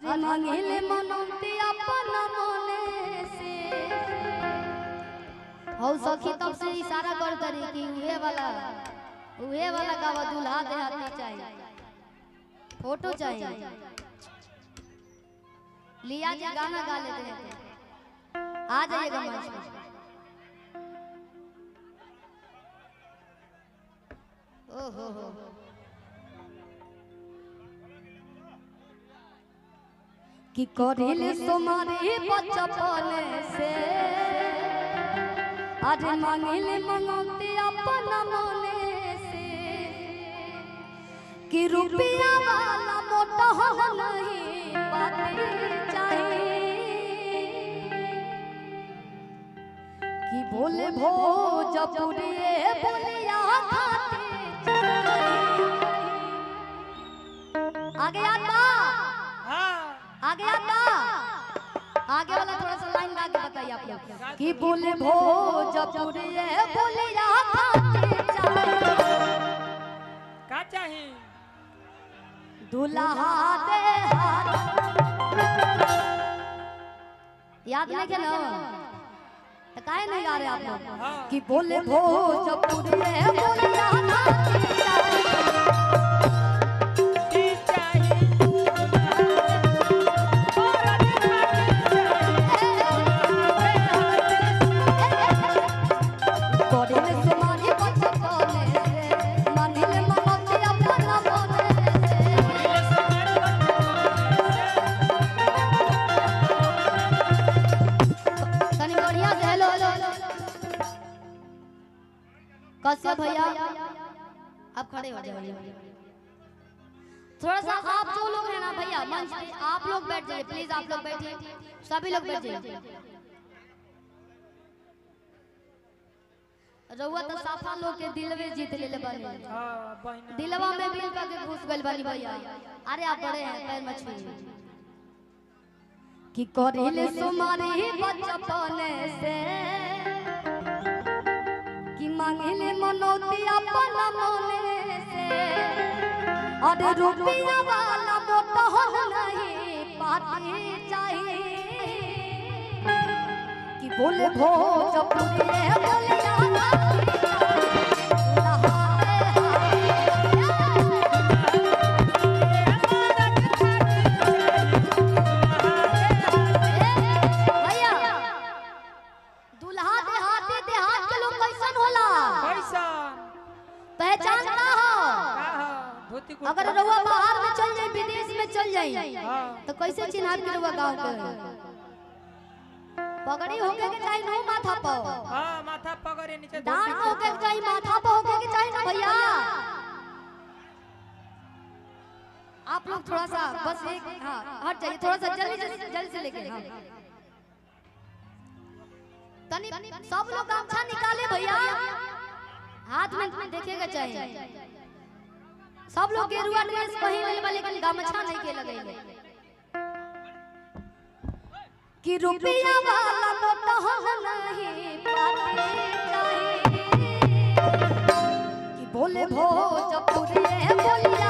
अरे मांगेले मनोती अपन मने से हो सखी तब से इशारा कर करी कि उहे वाला गावा दूल्हा दे हाथी चाहिए, फोटो चाहिए। लिया जी गाना गा लेते हैं, आ जाइएगा मंच पर। ओहो हो कि करिले तुम्हारे बचपन से आज मांगिले मंगते अपन मने से कि रुपया वाला मोटा हो नहीं बातें चाहिए कि बोले भोजपुरी बोलिया खाते आगे आता आगे आता आगे वाला थोड़ा सा लाइन गा के बताइए आप लोग कि बोले भोजपुरी बोलिया खाते का चाहिए दुल्हा दे याद नहीं ना तो काहे नहीं गा रहे आप लोग कि बोले भोजपुरी बोलिया कश्यप भैया अब खड़े हो जाइए। थोड़ा सा आप जो लोग हैं ना भैया मंच पे आप लोग बैठ जाइए प्लीज, आप लोग बैठिए, सभी लोग बैठ जाइए। रउआ तो साफा लोग के दिलवे जीत ले बने, दिलवा में बिल का के घुस गइल बानी भैया। अरे आप बड़े हैं पैर मत छुइए कि करिले तुम्हारे बचपन से मांगले मनोती अपन मने से और रुपया वाला मोटा हो नहीं पाती चाहिए कि बोले भोजपुरी बोलिया पहचानता हो। अगर रउआ बाहर में चल जाए विदेश में चल जाए तो कैसे चिन्हार के रउआ गांव के पगड़ी होके के चाहिए नो माथा पर, हां माथा पगड़ी नीचे डांड होके के चाहिए माथा पर होके के चाहिए ना भैया। आप लोग थोड़ा सा बस एक हां हट जाइए, थोड़ा सा जल्दी से लेके हां तनी सब लोग गमछा निकाले भैया, हाथ में देखेगा चाहिए। सब लोग गेरुआ ड्रेस पहन ले लेकिन गमछा नहीं के लगेले कि रुपया वाला मोटा हो नहीं पाते चाहिए कि बोले भोजपुरी बोलिया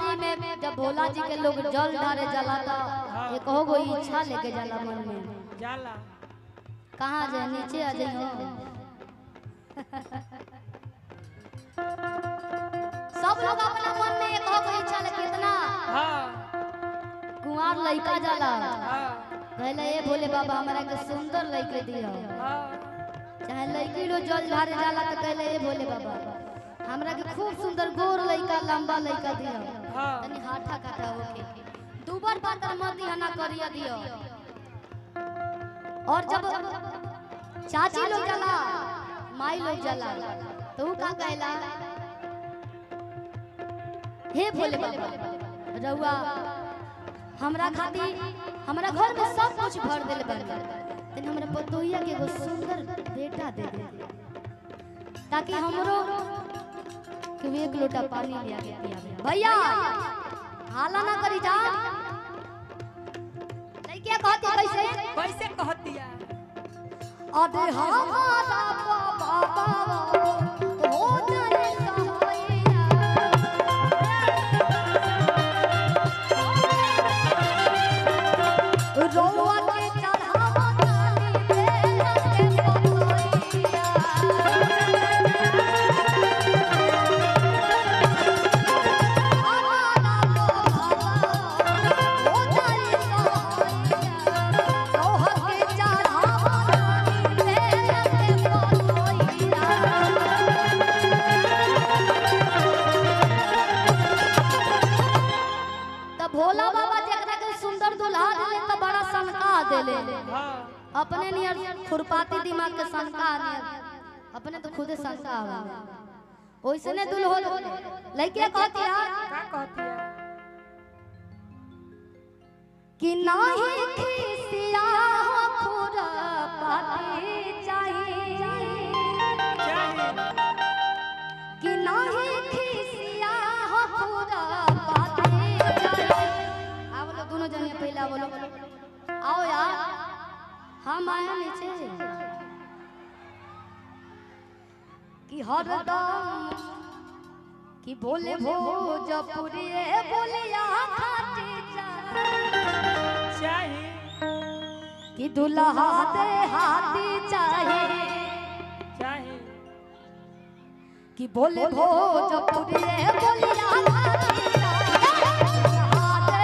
सोमवारी में जब भोला जी के लोग जल ढारे जाला था एक हो गो इच्छा लेके जाला मन में जाला कहाँ जाए नीचे आ जाइए सब लोग अपना मन में एक हो गो इच्छा लेके इतना कुंवार लड़का जाला कहले ए भोले बाबा हमरा के सुंदर लड़के दियो चाहे लड़की लो जल ढारे जाला तो कहले ए भोले बाबा हमरा के खूब सुंदर गोर लड़का लंबा लड़का दियो तनी हाथा काटा होके दुबर पातर मत दिहना करिया दियो और जब चाची लोग जाला माई लोग जाला तो ऊ का कहला हे भोले बाबा रउआ हमरा खातिर हमरा घर में सब कुछ भर देले बन तनी हमरा पतोहिया के एगो सुंदर बेटा दे दे ताकि हमरो के एक लोटा पानी ले आके पियावे भैया हाला ना करी जा लइके कहती कैसे कैसे कहती है अबे हमारा बाबा हो जाए रोवा के चढ़ावा ताली दे पतोहिया हमारा बाबा हो जाए रोहा के चढ़ावा ताली दे पतोहिया तब भोला बाबा जेकरा के सुंदर दुल्हा देले त बड़ा सनका देले अपने नियर खुरपाती दिमाग के सनका नियर अपने तो खुदे सनका आवे ओइसने दुल्हो लइके कहती है का कहती है कि नाही खिसिया खुरपाती चाहिए कि नाही खिसिया खुरपाती चाहिए आ बोलो दोनों जने पहला बोलो आओ यार हम आए नीचे कि हरदम कि बोले भोजपुरी बोलिया खाती चाहिए कि दुल्हा दे हाथी चाहिए चाहिए कि बोले भोजपुरी बोलिया खाती दुल्हा दे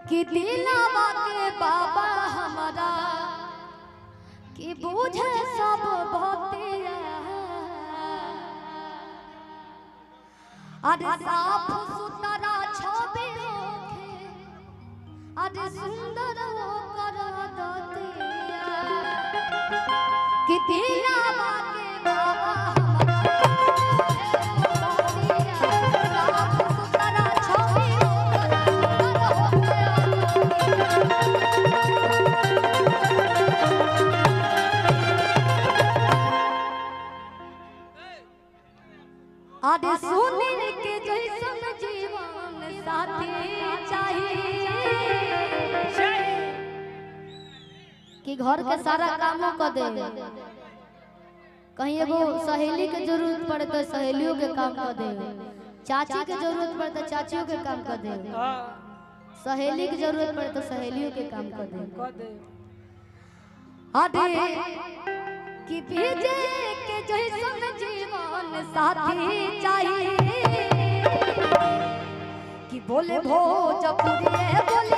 कि दिलवा के बाबा हमारा कि बुझे सब भक्तिया अरे साफ सुथरा छवि होखे अरे सुंदर हो कर दतिया कि दिलवा के बाबा हमारा साफ सुथरा छवि आदे सुनील के जैसन जीवन साथी चाहिए कि घर के सारा कामों कर दे कहीं एगो सहेली के जरूरत पड़े तो सहेलियों के काम कर दे चाची के जरूरत पड़े तो चाचियों के काम कर दे सहेली की जरूरत पड़े तो सहेलियों के काम कर दे आदे कि भेजे के जैसन जीवन साथी चाहिए कि बोले भोजपुरी बोले